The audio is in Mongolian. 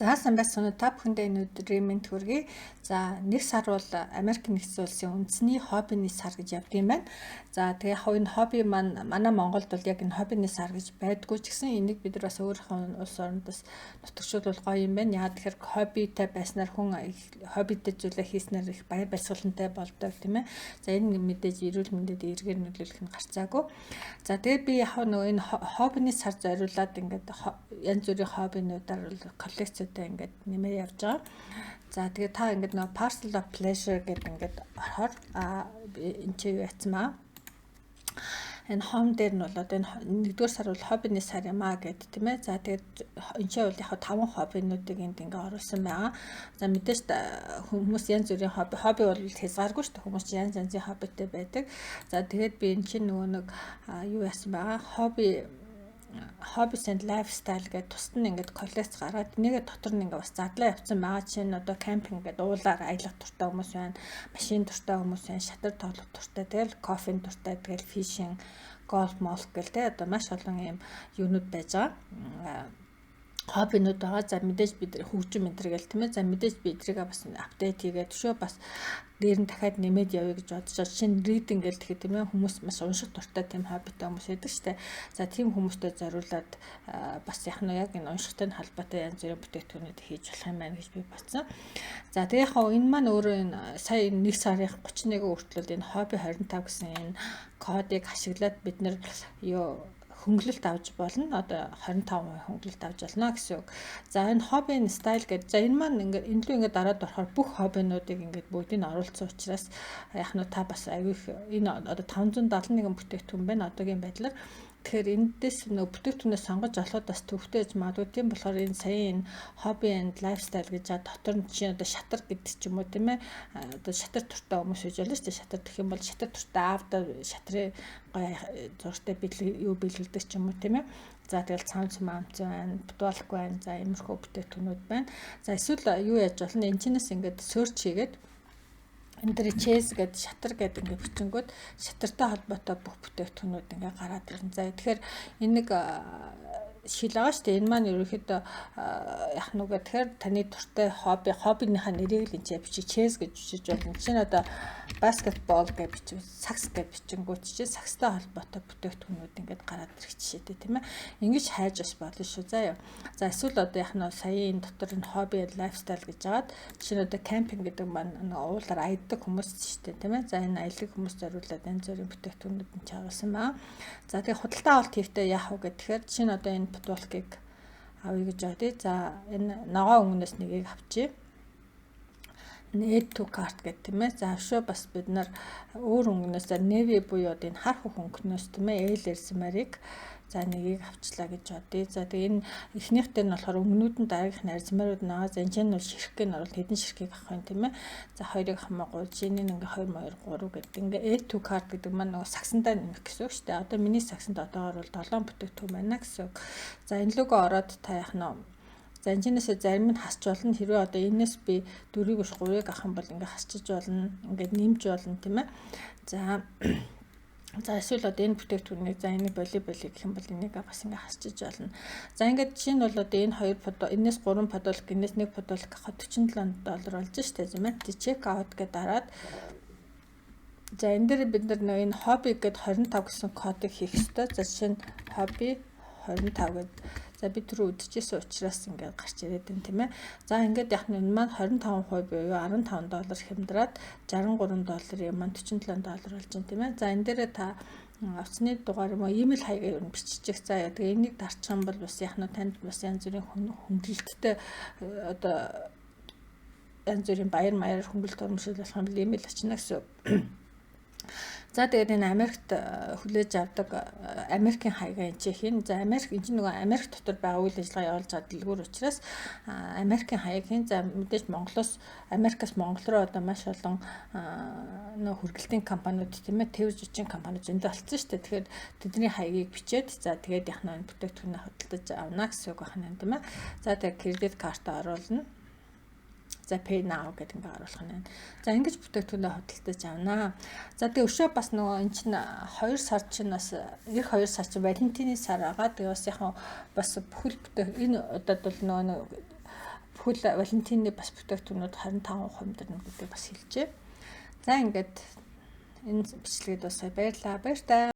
За сайн байцгаана уу та бүхэндээ энэ өдрийн мэнд хүргэе. За нэг сар бол Америк нэгдсэн улсын үндэсний хоббиний сар гэж явдаг юм байна. За тэгээ яг энэ хобби маань манай Монголд бол яг энэ хоббиний сар гэж байдгүй ч гэсэн энийг бид нар бас өөрийнхөө улс орондоос нутагшуулбал гоё юм байна. Яагаад тэгэхээр хоббитай байснаар хүн хоббитэй зүйлээ хийснээр их баяр баясгалантай болдог тийм ээ. За энэ мэдээж эрүүл мэндэд эргээр нөлөөлөх нь гарцаагүй. За тэгээд би яг нөгөө энэ хоббиний сар зориулаад ингээд янз бүрийн хоббинуудаар коллекцтэй ингээд нэмээ явж байгаа. За тэгээ та ингээд нөгөө Parcel of Pleasure гэдэг ингээд орохоор энэ чи юу яцмаа. Энэ хом дээр нь бол одоо энэ нэгдүгээр сар бол хоббиний сар юм аа гэд тийм ээ. За тэгээд энэ чинь бол яг 5 хоббинуудыг энд ингээ оруулсан байгаа. За мэдээж хүмүүс янз бүрийн хобби бол хязгааргүй шүү дээ. Хүмүүс янз янзын хоббитэй байдаг. За тэгээд би энэ чинь нөгөө нэг юу яасан байгаа. Hobbies and lifestyle гэдэг тусад нь ингээд коллекц гаргаад нэгэ дотор нь ингээд бас задлаа явцсан байгаа. Чинь одоо кемпинг гэдэг уулаар аялах дуртай хүмүүс байна, машин дуртай хүмүүс байна, шатар тоглох дуртай, тэгэл кофе дуртай, тэгэл фишинг, голф, молк гэл тэ одоо маш олон юм юунууд байж байгаа. Хоббинууд байгаа. За мэдээж бид хөгжим энэ гэл тийм ээ. За мэдээж би эдрийгээ бас апдейт хийгээд төшөө бас дээр нь дахиад нэмээд явъя гэж бодож байгаа. Шинэ reading гэл тэгэхээр тийм ээ хүмүүс маш унших дуртай тийм хоббитай хүмүүс байдаг штэ. За тийм хүмүүстэй зориулаад бас яг нь яг энэ уншихтай холбоотой янз бүрийн бүтээгдэхүүнүүд хийж болох юм байна гэж би бодсон. За тэгээ яг энэ маань өөрөө энэ сая 1 сарын 31-г хүртэл энэ хобби 25 гэсэн энэ кодыг ашиглаад бид нэр юу хөнгөлөлт авч болно. Одоо 25% хөнгөлөлт авч болно гэсэн үг. За энэ хоббин стайл гэдэг. За энэ маань ингээд энэ лүү ингээд дараад орохоор бүх хоббинуудыг ингээд бүгдийг нь оруулсан учраас яг нь та бас аягүй энэ одоо 571 бүтээгдэхүүн байна одоогийн байдлаар. Тэгэхээр эндээс нөө бүтээгдэхүүнээ сонгож олоход бас төвтэй гэж магадгүй. Тийм болохоор энэ сая энэ hobby and lifestyle гэж дотор нь чинь одоо шатар гэдэг ч юм уу тийм ээ. Одоо шатар туртай хүмүүс үж болно шүү дээ. Шатар гэх юм бол шатар туртай аавда шатрын гоё зургтай юу бэлгэлдэг ч юм уу тийм ээ. За тэгэл цамц маамц байна, бутуалк байна. За иймэрхүү бүтээгдэхүүнүүд байна. За эсвэл юу яаж болно? Энд чинээс ингээд search хийгээд энэ дээр chess гэдэг шатар гэдэг ингээд бичингүүд шатартай холбоотой бүх бүтээгдэхүүнүүд ингээд гараад ирнэ. За тэгэхээр энэ нэг шил байгаа шүү дээ. Энэ маань ерөөхдөө яг нүгэ тэгэхээр таны дуртай хоббинийхаа нэрийг л энэ бичиж chess гэж бичиж болно. Жишээ нь одоо basketball гэж бичиж сакс гэж бичингүүд чинь сакстай холбоотой бүтээгдэхүүнүүд ингээд гараад ирэх жишээтэй тийм ээ. Ингэж хайж бас болно шүү. За эсвэл одоо яг нь сая энэ дотор энэ hobby and lifestyle гэж жаад жишээ нь одоо camping гэдэг маань уулаар аяддаг хүмүүс шүү дээ тийм ээ. За энэ аялал хүмүүс зориулаад янз бүрийн бүтээгдэхүүнүүд нь чагалсан баа. За тэгээ худалдаа авалт хийхдээ яах вэ гэхээр жишээ нь одоо энэ бутуулкыг авъя гэж байгаа тий. За энэ ногоо өнгнөөс нэгийг авчи. Add to cart гэдэг тийм ээ. За авшаа бас бид нар өөр өнгнөөс navy буюу энэ хар хөх өнгнөөс тийм ээ L-эрсмарыг за нэгийг авчлаа гэж бодъё. За тэгээ энэ эхнийхтэй нь болохоор өнгнүүд нь дараагийнх нь арзмарууд наа. За энэ нь бол ширхэг нь орол хэдэн ширхгийг авах юм тийм ээ. За хоёрыг хамаагуул жиний ингээ 2 2 3 гэдэг ингээ add to cart гэдэг маань нөгөө сагсандаа нэмэх гэсэн үг шүү дээ. Одоо миний сагсанд одоогоор бол 7 бүтээгдэхүүн байна гэсэн үг. За энэ лугоо ороод та яах нь за энэчнээсээ зарим нь хасч болно. Хэрвээ одоо энэс би 4-ийг биш 3-ыг авах юм бол ингээ хасчиж болно. Ингээ нэмж болно тийм ээ. За эсвэл одоо энэ бүтээгдэхүүнийг за энийг волейбол гэх юм бол энийг бас ингээ хасчиж болно. За ингээд жишээ нь бол одоо энэ 2 подол энэс 3 подолк энэс 1 подолк $47 болж штэ тийм ээ. Check out гэдэг дараад за энэ дээр бид нар энэ hobby гэдэг 25 гэсэн кодыг хийх ёстой. За жишээ нь hobby 25 гэдэг. За би түрүү үдчихсэн учраас ингээд гарч ирээд байна тийм ээ. За ингээд яг нь маань 25% буюу $15 хямдраад $63 юм маань $47 болж байна тийм ээ. За энэ дээрээ та авцны дугаар юм уу имэйл хаягаар юу биччих. За тэгээ энийг дарчих юм бол бас яг нь танд бас янз бүрийн хөнгөлөлттэй одоо янз бүрийн баяр маягаар хөнгөлөлт урамшил болох юм бол имэйл очно гэсэн. За тэгээд энэ Америкт хүлээж авдаг Америкийн хаягаа энэ хийн. За Америк энэ нөгөө Америк дотор байгаа үйл ажиллагаа явуулж байгаа дэлгүүр учраас Америкийн хаяг хийн. За мэдээж Монголоос Америкаас Монгол руу одоо маш олон нөө хүргэлтийн компаниуд тийм ээ тэвж жүжиг компаниуд зөндөө болсон шүү дээ. Тэгэхээр тэдний хаягийг бичээд за тэгээд яг нэг бүтээгдэхүүнээ хөдөлж авна гэсэн үг байна тийм ээ. За тэгээд кредит картаа оруулна. За pay now гэдэг ингээ оруулах нь. За ингэж бүтээгдэхүүнээ хөдөлтөж авнаа. За тэгээ өшөө бас нөгөө эн чинь 2 сар чинь бас эх 2 сар чинь Валентины сар байгаа. Тэгээ бас яг бас бүхэл бүтээх энэ удаад бол нөгөө бүхэл Валентины бас бүтээгдэхүүнүүд 25% хэмдэрнэ гэдгийг бас хэлжээ. За ингээд энэ бичлэгэд бас баярлалаа. Баяр таа.